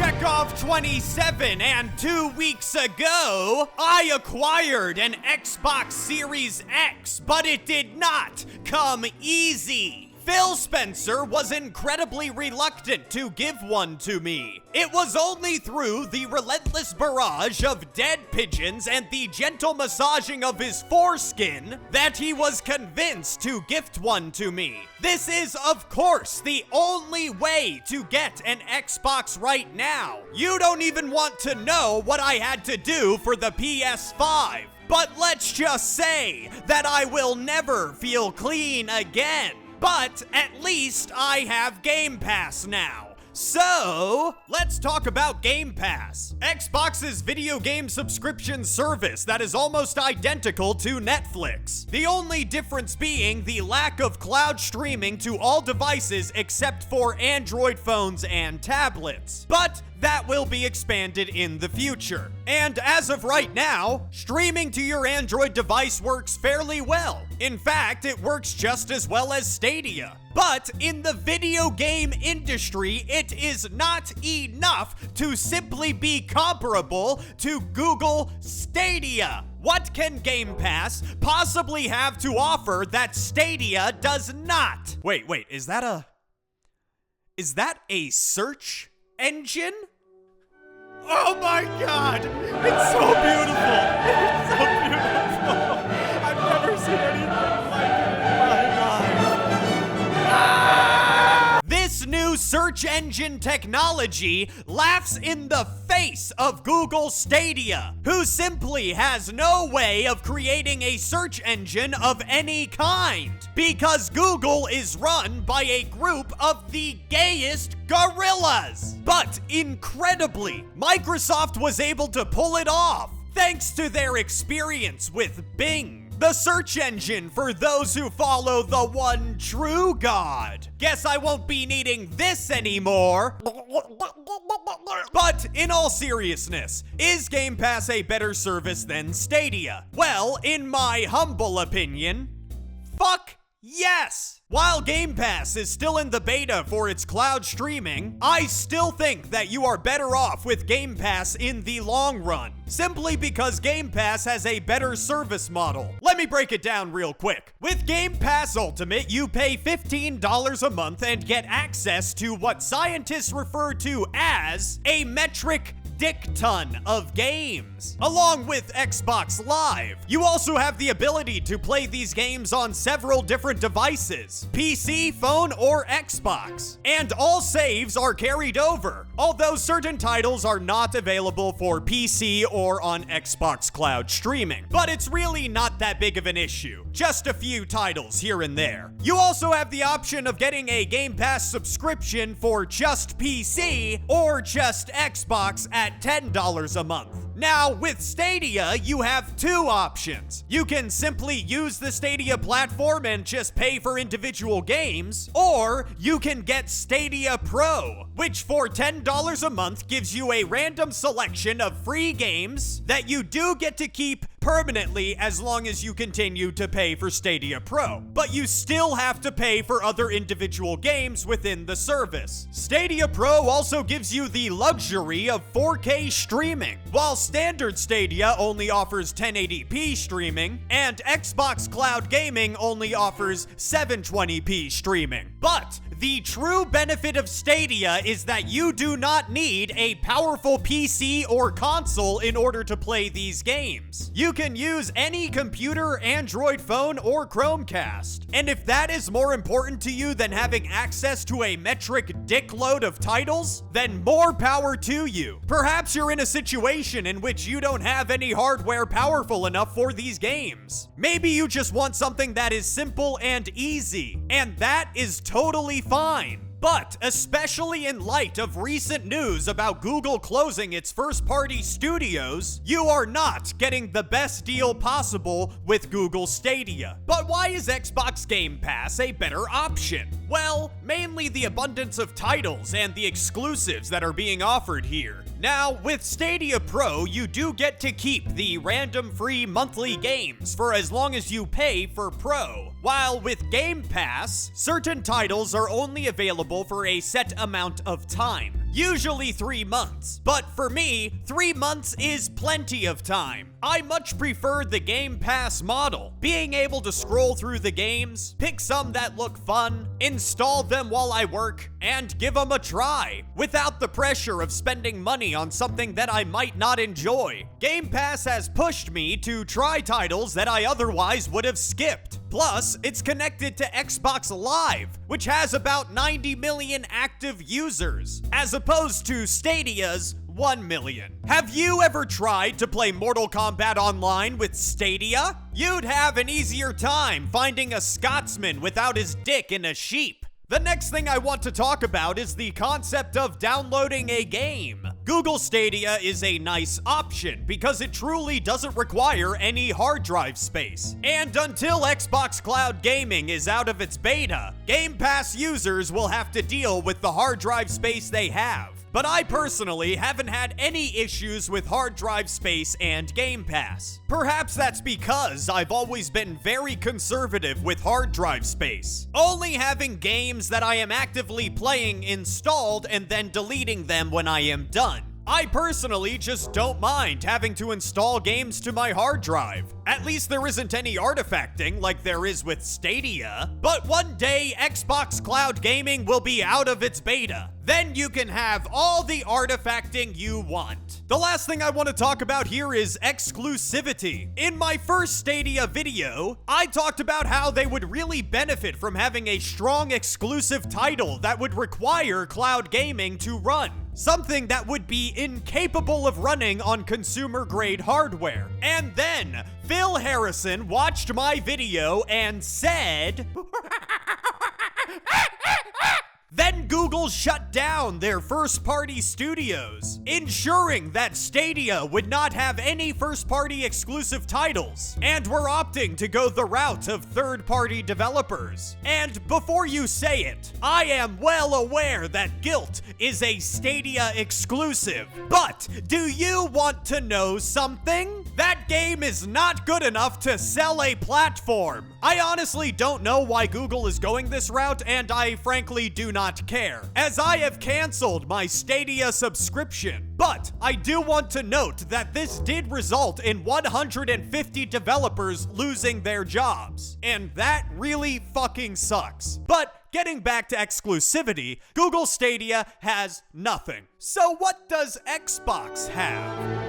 Chekhov 27, and 2 weeks ago, I acquired an Xbox Series X, but it did not come easy. Phil Spencer was incredibly reluctant to give one to me. It was only through the relentless barrage of dead pigeons and the gentle massaging of his foreskin that he was convinced to gift one to me. This is, of course, the only way to get an Xbox right now. You don't even want to know what I had to do for the PS5. But let's just say that I will never feel clean again. But at least I have Game Pass now. So, let's talk about Game Pass, Xbox's video game subscription service that is almost identical to Netflix. The only difference being the lack of cloud streaming to all devices except for Android phones and tablets. But that will be expanded in the future. And as of right now, streaming to your Android device works fairly well. In fact, it works just as well as Stadia. But in the video game industry, it is not enough to simply be comparable to Google Stadia. What can Game Pass possibly have to offer that Stadia does not? Wait, is that a search engine? Oh my god! It's so beautiful! It's so beautiful! I've never seen anything like it in my life. Ah! This new search engine technology laughs in the face of Google Stadia, who simply has no way of creating a search engine of any kind, because Google is run by a group of the gayest gorillas. But incredibly, Microsoft was able to pull it off thanks to their experience with Bing, the search engine for those who follow the one true God. Guess I won't be needing this anymore. But in all seriousness, is Game Pass a better service than Stadia? Well, in my humble opinion, fuck yes! While Game Pass is still in the beta for its cloud streaming, I still think that you are better off with Game Pass in the long run, simply because Game Pass has a better service model. Let me break it down real quick. With Game Pass Ultimate, you pay $15 a month and get access to what scientists refer to as a metric dick ton of games. Along with Xbox Live, you also have the ability to play these games on several different devices, PC, phone, or Xbox. And all saves are carried over, although certain titles are not available for PC or on Xbox Cloud streaming. But it's really not that big of an issue, just a few titles here and there. You also have the option of getting a Game Pass subscription for just PC or just Xbox at $10 a month. Now, with Stadia, you have two options. You can simply use the Stadia platform and just pay for individual games, or you can get Stadia Pro, which for $10 a month gives you a random selection of free games that you do get to keep permanently as long as you continue to pay for Stadia Pro. But you still have to pay for other individual games within the service. Stadia Pro also gives you the luxury of 4K streaming, while standard Stadia only offers 1080p streaming, and Xbox Cloud Gaming only offers 720p streaming. But the true benefit of Stadia is that you do not need a powerful PC or console in order to play these games. You can use any computer, Android phone, or Chromecast. And if that is more important to you than having access to a metric dickload of titles, then more power to you. Perhaps you're in a situation in which you don't have any hardware powerful enough for these games. Maybe you just want something that is simple and easy, and that is totally fine. But especially in light of recent news about Google closing its first-party studios, you are not getting the best deal possible with Google Stadia. But why is Xbox Game Pass a better option? Well, mainly the abundance of titles and the exclusives that are being offered here. Now, with Stadia Pro, you do get to keep the random free monthly games for as long as you pay for Pro. While with Game Pass, certain titles are only available for a set amount of time. usually 3 months. But for me, 3 months is plenty of time. I much prefer the Game Pass model, being able to scroll through the games, pick some that look fun, install them while I work, and give them a try, without the pressure of spending money on something that I might not enjoy. Game Pass has pushed me to try titles that I otherwise would have skipped. Plus, it's connected to Xbox Live, which has about 90 million active users, as opposed to Stadia's 1 million. Have you ever tried to play Mortal Kombat Online with Stadia? You'd have an easier time finding a Scotsman without his dick in a sheep. The next thing I want to talk about is the concept of downloading a game. Google Stadia is a nice option because it truly doesn't require any hard drive space. And until Xbox Cloud Gaming is out of its beta, Game Pass users will have to deal with the hard drive space they have. But I personally haven't had any issues with hard drive space and Game Pass. Perhaps that's because I've always been very conservative with hard drive space, only having games that I am actively playing installed and then deleting them when I am done. I personally just don't mind having to install games to my hard drive. At least there isn't any artifacting like there is with Stadia. But one day, Xbox Cloud Gaming will be out of its beta. Then you can have all the artifacting you want. The last thing I want to talk about here is exclusivity. In my first Stadia video, I talked about how they would really benefit from having a strong exclusive title that would require cloud gaming to run. Something that would be incapable of running on consumer-grade hardware. And then, Phil Harrison watched my video and said... Then Google shut down their first-party studios, ensuring that Stadia would not have any first-party exclusive titles, and were opting to go the route of third-party developers. And before you say it, I am well aware that Guilt is a Stadia exclusive. But do you want to know something? That game is not good enough to sell a platform. I honestly don't know why Google is going this route, and I frankly do not care, as I have canceled my Stadia subscription. But I do want to note that this did result in 150 developers losing their jobs, and that really fucking sucks. But getting back to exclusivity, Google Stadia has nothing. So what does Xbox have?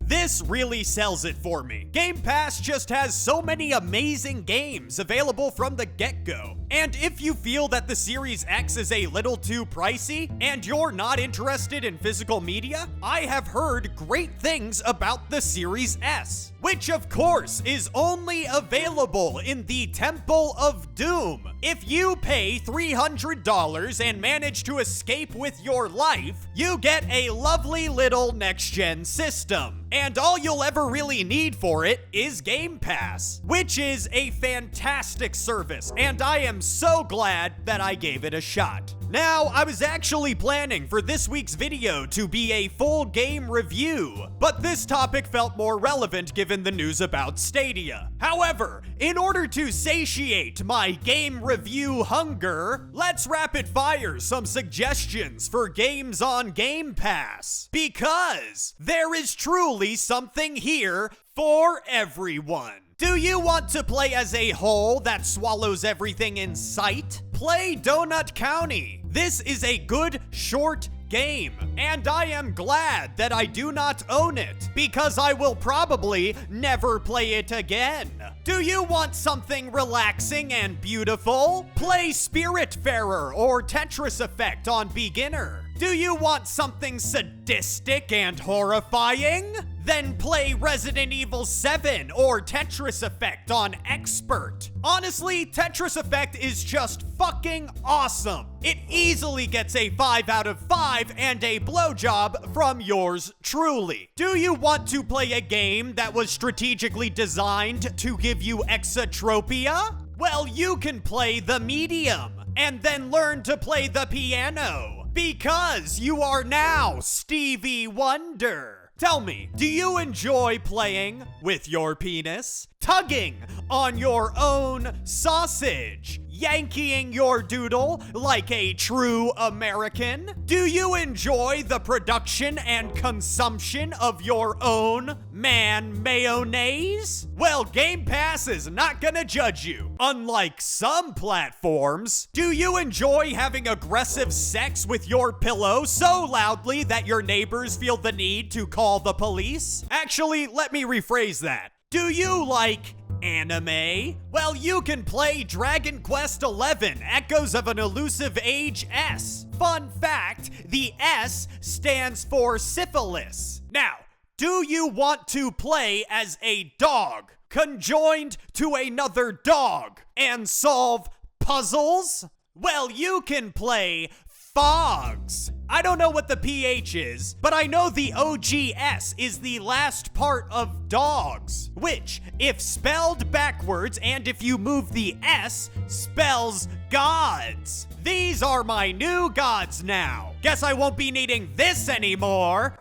This really sells it for me. Game Pass just has so many amazing games available from the get-go. And if you feel that the Series X is a little too pricey and you're not interested in physical media, I have heard great things about the Series S, which of course is only available in the Temple of Doom. If you pay $300 and manage to escape with your life, you get a lovely little next-gen system. And all you'll ever really need for it is Game Pass, which is a fantastic service, and I am so glad that I gave it a shot. Now, I was actually planning for this week's video to be a full game review, but this topic felt more relevant given the news about Stadia. However, in order to satiate my game review hunger, let's rapid fire some suggestions for games on Game Pass, because there is truly something here for everyone. Do you want to play as a whole that swallows everything in sight? Play Donut County. This is a good, short game, and I am glad that I do not own it, because I will probably never play it again. Do you want something relaxing and beautiful? Play Spiritfarer or Tetris Effect on beginner. Do you want something sadistic and horrifying? then play Resident Evil 7 or Tetris Effect on Expert. Honestly, Tetris Effect is just fucking awesome. It easily gets a 5 out of 5 and a blowjob from yours truly. Do you want to play a game that was strategically designed to give you exotropia? Well, you can play the medium and then learn to play the piano because you are now Stevie Wonder. Tell me, do you enjoy playing with your penis? Tugging on your own sausage? Yanking your doodle like a true American? Do you enjoy the production and consumption of your own man mayonnaise? Well, Game Pass is not gonna judge you. Unlike some platforms, do you enjoy having aggressive sex with your pillow so loudly that your neighbors feel the need to call the police? Actually, let me rephrase that. Do you like anime? Well, you can play Dragon Quest XI, Echoes of an Elusive Age S. Fun fact, the S stands for syphilis. Now, do you want to play as a dog, conjoined to another dog, and solve puzzles? Well, you can play Fogs. I don't know what the PH is, but I know the OGS is the last part of dogs, which, if spelled backwards and if you move the S, spells gods. These are my new gods now. Guess I won't be needing this anymore.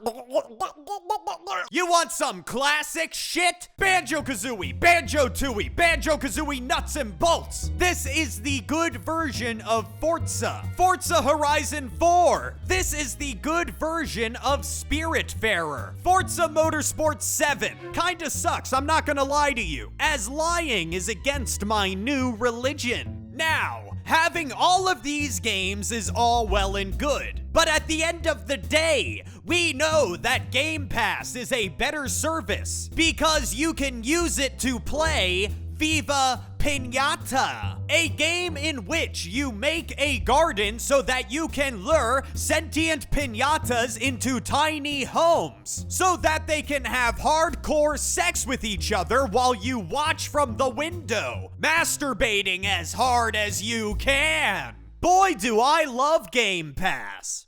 You want some classic shit? Banjo-Kazooie, Banjo-Tooie, Banjo-Kazooie nuts and bolts. This is the good version of Forza. Forza Horizon 4. This is the good version of Spiritfarer. Forza Motorsport 7. Kinda sucks, I'm not gonna lie to you, as lying is against my new religion. Now, having all of these games is all well and good, but at the end of the day, we know that Game Pass is a better service because you can use it to play Viva Pinata, a game in which you make a garden so that you can lure sentient pinatas into tiny homes so that they can have hardcore sex with each other while you watch from the window, masturbating as hard as you can. Boy, do I love Game Pass.